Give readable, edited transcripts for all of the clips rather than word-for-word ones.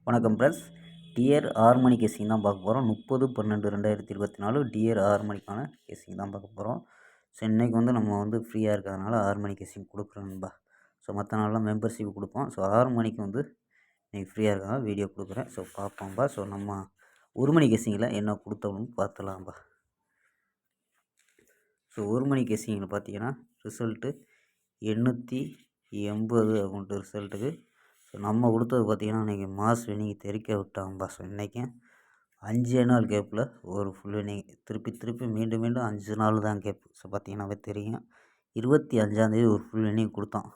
வணக்கம் friends. Dear 6 மணி கேசிங் தான் பார்க்க போகிறோம். 30/12/2024 டியர் 6 மணிக்கான கேசிங் தான் பார்க்க போகிறோம். ஸோ இன்றைக்கி நம்ம ஃப்ரீயாக இருக்கிறதுனால 6 மணி கேசிங் கொடுக்குறோம் நண்பா. ஸோ மற்ற நாளெலாம் மெம்பர்ஷிப் கொடுப்போம். ஸோ 6 மணிக்கு இன்றைக்கி ஃப்ரீயாக இருக்காங்க, வீடியோ கொடுக்குறேன். ஸோ பார்ப்போம்பா. ஸோ நம்ம 1 மணி கேசிங்கில் என்ன கொடுத்தோம்னு பார்த்துலாம்பா. ஸோ 1 மணி கேசிங்கில் பார்த்தீங்கன்னா ரிசல்ட்டு 880 அப்படின்ட்டு ரிசல்ட்டுக்கு. ஸோ நம்ம கொடுத்தது பார்த்திங்கன்னா இன்றைக்கி மாஸ் வினிங் தெறிக்க விட்டாங்கப்பா. ஸோ இன்றைக்கும் 5 நாள் கேப்பில் ஒரு ஃபுல் வினிங், திருப்பி மீண்டும் 5 நாள் தான் கேப். ஸோ பார்த்திங்கன்னாவே தெரியும். 25ஆந்தேதி ஒரு ஃபுல் வினிங் கொடுத்தோம்.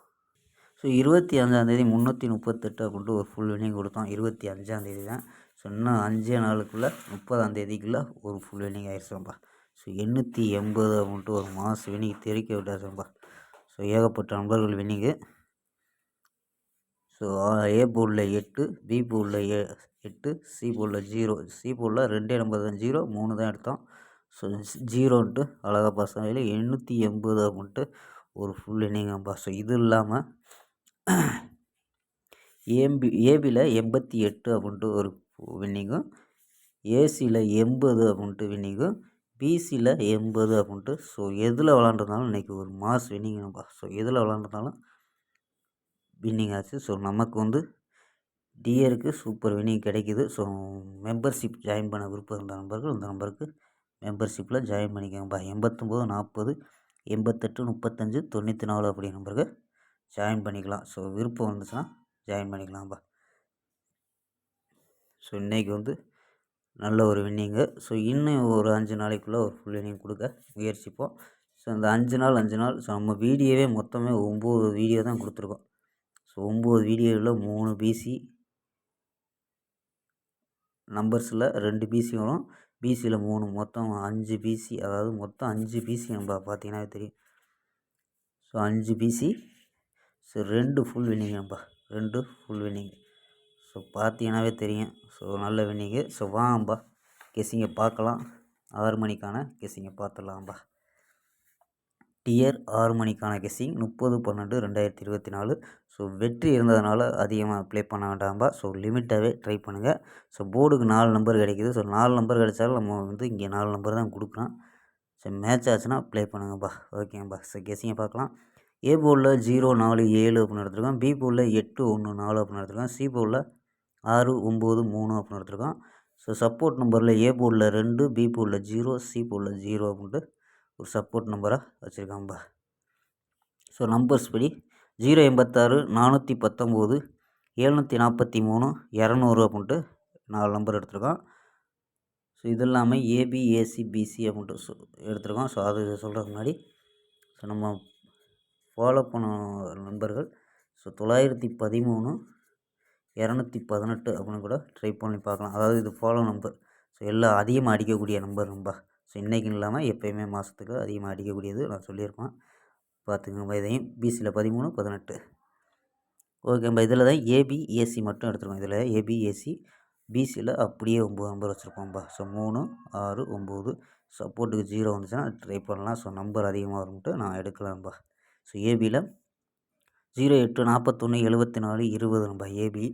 ஸோ 25ஆந்தேதி 338 அப்படின்ட்டு ஒரு ஃபுல் வினிங் கொடுத்தோம். 25ஆந்தேதி தான். ஸோ இன்னும் 5 நாளுக்குள்ளே 30ஆந்தேதிக்குள்ளே ஒரு ஃபுல் வினிங் ஆயிடுச்சோம்பா. ஸோ 880 அப்படின்ட்டு ஒரு மாஸ் வினிங் தெறிக்க விட்டாச்சோம்பா. ஸோ ஏகப்பட்ட நண்பர்கள் வினிங்கு. ஸோ ஏ போர்டில் 8, பி போர்டில் 8, சி போர்டில் 0. சி போர்டில் 2 நம்பர் தான் 0, 3 தான் எடுத்தோம். ஸோ 0ன்ட்டு அழகா பாஸ் ஆகல. 880 அப்படின்ட்டு ஒரு ஃபுல் இன்னிங்கப்பா. ஸோ இது இல்லாமல் ஏபியில் 88 அப்படின்ட்டு ஒரு வின்னிங்கும், ஏசியில் 80 அப்படின்ட்டு வின்னிங்கும், பிசியில் 80 அப்படின்ட்டு. ஸோ எதில் விளாண்டுருந்தாலும் இன்றைக்கி ஒரு மாஸ் வின்னிங்கப்பா. ஸோ எதில் விளாண்டுருந்தாலும் வின்னிங் ஆச்சு. ஸோ நமக்கு டியருக்கு சூப்பர் வின்னிங் கிடைக்கிது. ஸோ மெம்பர்ஷிப் ஜாயின் பண்ண விருப்பம் இருந்த நண்பர்கள் இந்த நம்பருக்கு மெம்பர்ஷிப்பில் ஜாயின் பண்ணிக்கோங்கப்பா. 89 40 88 35 94 அப்படி நம்பருக்கு ஜாயின் பண்ணிக்கலாம். ஸோ விருப்பம் வந்துச்சுன்னா ஜாயின் பண்ணிக்கலாம்ப்பா. ஸோ இன்றைக்கி நல்ல ஒரு வின்னிங்கு. ஸோ இன்னும் ஒரு 5 நாளைக்குள்ளே ஒரு ஃபுல் வின்னிங் கொடுக்க முயற்சிப்போம். ஸோ இந்த 5 நாள் ஸோ நம்ம வீடியோவே மொத்தமே 9 வீடியோ தான் கொடுத்துருக்கோம். ஸோ 9 வீடியோவில் 3 பிசி நம்பர்ஸில் 2 பிசி வரும், பிசியில் 3, மொத்தம் 5 பிசி. அதாவது மொத்தம் 5 பிசி நம்ம பார்த்தீங்கன்னா தெரியும். So 5 PC. So 2 full winning நம்ப 2 ஃபுல் வின்னிங். ஸோ பார்த்தீங்கன்னாவே தெரியும். ஸோ நல்ல வின்னிங்கு. ஸோ வாம்பா கெஸ்ஸிங்கை பார்க்கலாம். 6 மணிக்கான கெஸ்ஸிங்கை பார்த்துடலாம்பா. டியர் 6 மணிக்கான கெஸ்ஸிங் 30/12/2024. ஸோ வெற்றி இருந்ததுனால அதிகமாக ப்ளே பண்ண வேண்டாம்பா. ஸோ லிமிட்டாகவே ட்ரை பண்ணுங்கள். ஸோ போர்டுக்கு 4 நம்பர் கிடைக்கிது. ஸோ 4 நம்பர் கிடைச்சாலும் நம்ம இங்கே 4 நம்பர் தான் கொடுக்குறோம். ஸோ மேட்ச் ஆச்சுன்னா ப்ளே பண்ணுங்கப்பா. ஓகேங்கப்பா. ஸோ கெஸ்ஸிங்கை பார்க்கலாம். ஏ போர்டில் 0 4 7 அப்படின்னு எடுத்துருக்கோம். பி போர்டில் 8 1 4 அப்படின்னு எடுத்துருக்கோம். சி போர்டில் 6 9 3 அப்படின்னு எடுத்துருக்கோம். ஸோ சப்போர்ட் நம்பரில் ஏ போர்டில் 2, பி போர்டில் 0, சி போர்டில் 0 அப்படின்ட்டு ஒரு சப்போர்ட் நம்பராக வச்சுருக்காம்பா. ஸோ நம்பர்ஸ் படி 086 419 743 200 அப்படின்ட்டு 4 நம்பர் எடுத்திருக்கோம். ஸோ இது இல்லாமல் ஏபி ஏசி பிசி அப்படின்ட்டு எடுத்திருக்கோம். ஸோ அது சொல்கிறதுக்கு முன்னாடி ஸோ நம்ம ஃபாலோ பண்ண நண்பர்கள் ஸோ 913 218 அப்படின்னு கூட ட்ரை பண்ணி பார்க்கலாம். அதாவது இது ஃபாலோ நம்பர். ஸோ எல்லாம் அதிகமாக அடிக்கக்கூடிய நம்பர் நம்பா. ஸோ இன்றைக்கின்னு இல்லாமல் எப்போயுமே மாதத்துக்கு அதிகமாக அடிக்கக்கூடியது நான் சொல்லியிருப்பேன். பார்த்துக்கோங்க. இதையும் பிசியில் 13 18. ஓகேம்பா. இதில் தான் ஏபி ஏசி மட்டும் எடுத்துருக்கோம். இதில் ஏபி ஏசி, பிசியில் அப்படியே 9 நம்பர் வச்சுருக்கோம்பா. ஸோ 3 6 9. சப்போர்ட்டுக்கு 0 வந்துச்சுன்னா ட்ரை பண்ணலாம். ஸோ நம்பர் அதிகமாக வரும்ட்டு நான் எடுக்கலாம்பா. ஸோ ஏபியில் 08 41 74 20 நம்ப ஏபி.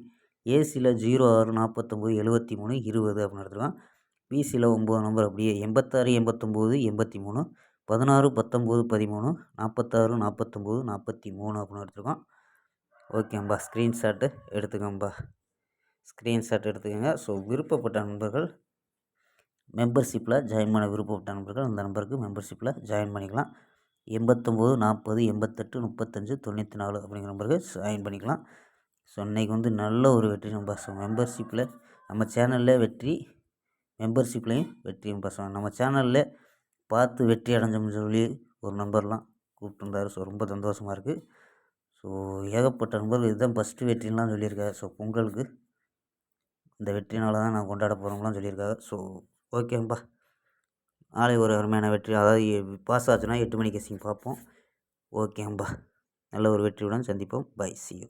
ஏசியில் 06 49 73 20 அப்படின்னு எடுத்துருக்கோம். பிசியில் 9 நம்பர் அப்படியே 86 89 83 16 19 13 46 49 43 அப்படின்னு எடுத்துருக்கோம். ஓகேம்பா. ஸ்க்ரீன்ஷாட்டு எடுத்துக்கோம்பா. ஸ்க்ரீன்ஷாட் எடுத்துக்கோங்க. ஸோ விருப்பப்பட்ட நண்பர்கள் மெம்பர்ஷிப்பில் ஜாயின் பண்ண விருப்பப்பட்ட நண்பர்கள் அந்த நம்பருக்கு மெம்பர்ஷிப்பில் ஜாயின் பண்ணிக்கலாம். 89 40 88 35 94 அப்படிங்கிற நம்பருக்கு ஜாயின் பண்ணிக்கலாம். ஸோ இன்றைக்கி நல்ல ஒரு வெற்றி நம்பர். ஸோ மெம்பர்ஷிப்பில் நம்ம சேனலில் வெற்றி, மெம்பர்ஷிப்லேயும் வெற்றி நம்பர். ஸோ நம்ம சேனலில் பார்த்து வெற்றி அடைஞ்சோம்னு சொல்லி ஒரு நம்பர்லாம் கூப்பிட்டுருந்தார். ஸோ ரொம்ப சந்தோஷமாக இருக்குது. ஸோ ஏகப்பட்ட நண்பர்கள் இதுதான் ஃபஸ்ட்டு வெற்றின்லாம் சொல்லியிருக்காரு. ஸோ பொங்கலுக்கு இந்த வெற்றினால தான் நான் கொண்டாட போகிறோம்லாம் சொல்லியிருக்காரு. ஸோ ஓகேம்பா. நாளை ஒரு அருமையான வெற்றி, அதாவது பாஸ் ஆச்சுன்னா 8 மணி கெஸ்ஸிங் பார்ப்போம். ஓகேம்பா. நல்ல ஒரு வெற்றியுடன் சந்திப்போம். பை. C you.